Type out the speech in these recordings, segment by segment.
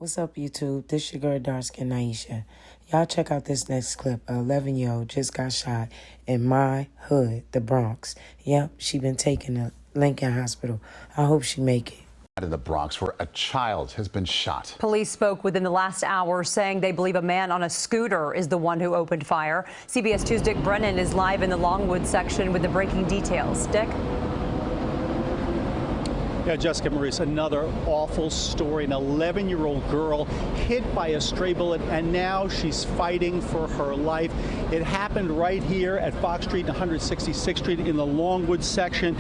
What's up, YouTube? This your girl, Dark Skin Naisha. Y'all check out this next clip. A 11-year-old just got shot in my hood, the Bronx. Yep, she been taken to Lincoln Hospital. I hope she make it. In the Bronx, where a child has been shot. Police spoke within the last hour, saying they believe a man on a scooter is the one who opened fire. CBS 2's Dick Brennan is live in the Longwood section with the breaking details. Dick? Yeah, Jessica Maurice, another awful story. An 11-year-old girl hit by a stray bullet, and now she's fighting for her life. It happened right here at Fox Street and 166th Street in the Longwood section.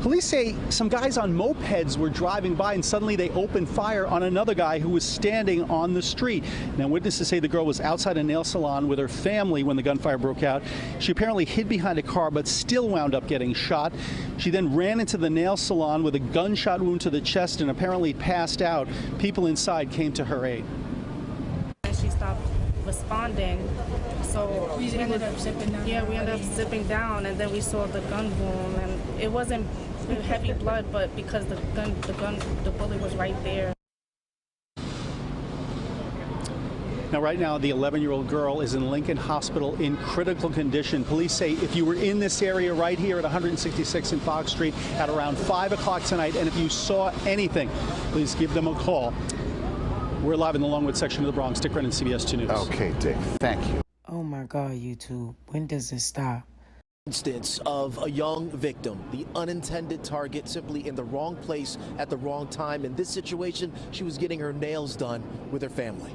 Police say some guys on mopeds were driving by, and suddenly they opened fire on another guy who was standing on the street. Now, witnesses say the girl was outside a nail salon with her family when the gunfire broke out. She apparently hid behind a car, but still wound up getting shot. She then ran into the nail salon with a gunshot wound to the chest and apparently passed out. People inside came to her aid. And she stopped responding, so we ended up zipping down. Yeah, we ended up zipping down, and then we saw the gun boom, and it wasn't heavy blood, but because the bullet was right there. Now, right now, the 11-year-old girl is in Lincoln Hospital in critical condition. Police say if you were in this area right here at 166 and Fox Street at around 5 o'clock tonight, and if you saw anything, please give them a call. We're live in the Longwood section of the Bronx. Dick Brennan, CBS 2 News. Okay, Dick, thank you. Oh my God, YouTube. When does it stop? Instance of a young victim, the unintended target, simply in the wrong place at the wrong time. In this situation, she was getting her nails done with her family.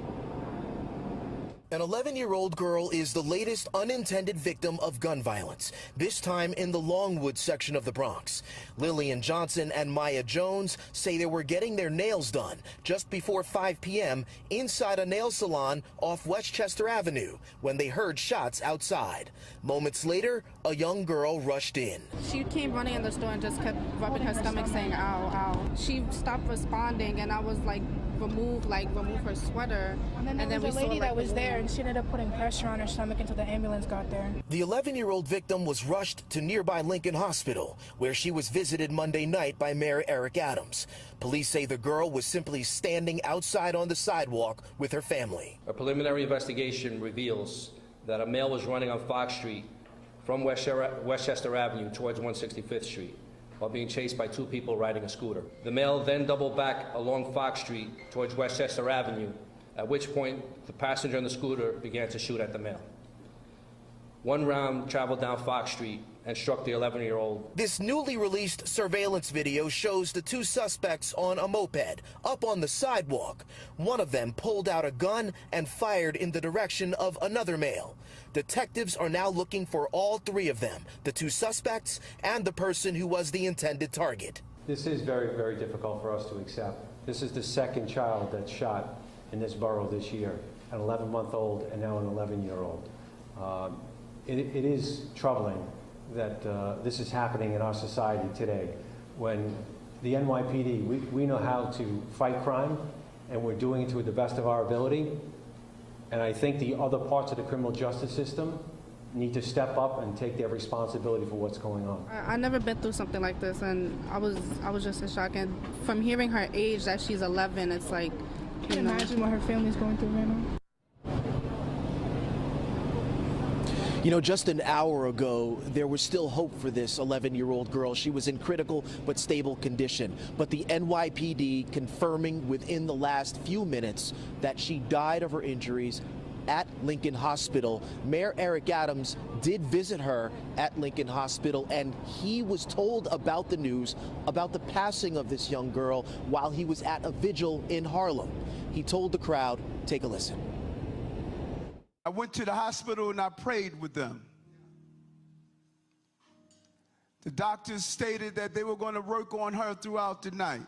An 11-year-old girl is the latest unintended victim of gun violence, this time in the Longwood section of the Bronx. Lillian Johnson and Maya Jones say they were getting their nails done just before 5 p.m. inside a nail salon off Westchester Avenue when they heard shots outside. Moments later, a young girl rushed in. She came running in the store and just kept rubbing her stomach, saying, ow, ow. She stopped responding, and I was like, remove her sweater. And then there was a lady that was there, and she ended up putting pressure on her stomach until the ambulance got there. The 11-year-old victim was rushed to nearby Lincoln Hospital, where she was visited Monday night by Mayor Eric Adams. Police say the girl was simply standing outside on the sidewalk with her family. A preliminary investigation reveals that a male was running on Fox Street from Westchester Avenue towards 165th Street while being chased by two people riding a scooter. The male then doubled back along Fox Street towards Westchester Avenue, at which point the passenger on the scooter began to shoot at the male. One round traveled down Fox Street and struck the 11-year-old. This newly released surveillance video shows the two suspects on a moped up on the sidewalk. One of them pulled out a gun and fired in the direction of another male. Detectives are now looking for all three of them, the two suspects and the person who was the intended target. This is very, very difficult for us to accept. This is the second child that's shot in this borough this year, an 11-month-old and now an 11-year-old. It is troubling that this is happening in our society today when the NYPD, we know how to fight crime, and we're doing it to the best of our ability. And I think the other parts of the criminal justice system need to step up and take their responsibility for what's going on. I've never been through something like this, and I was just in shock. And from hearing her age, that she's 11, it's like, Can you imagine what her family's going through right now? You know, just an hour ago, there was still hope for this 11-year-old girl. She was in critical but stable condition. But the NYPD confirming within the last few minutes that she died of her injuries at Lincoln Hospital. Mayor Eric Adams did visit her at Lincoln Hospital, and he was told about the news about the passing of this young girl while he was at a vigil in Harlem. He told the crowd, take a listen. I went to the hospital and I prayed with them. The doctors stated that they were going to work on her throughout the night.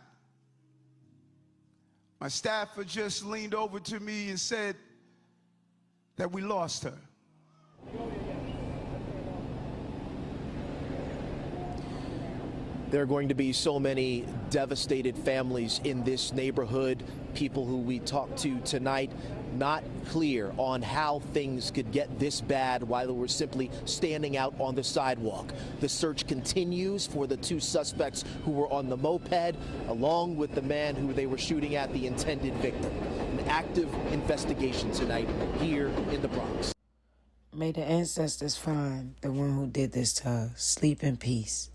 My staffer just leaned over to me and said that we lost her. There are going to be so many devastated families in this neighborhood, people who we talked to tonight, not clear on how things could get this bad while they were simply standing out on the sidewalk. The search continues for the two suspects who were on the moped, along with the man who they were shooting at, the intended victim. An active investigation tonight here in the Bronx. May the ancestors find the one who did this to her. Sleep in peace.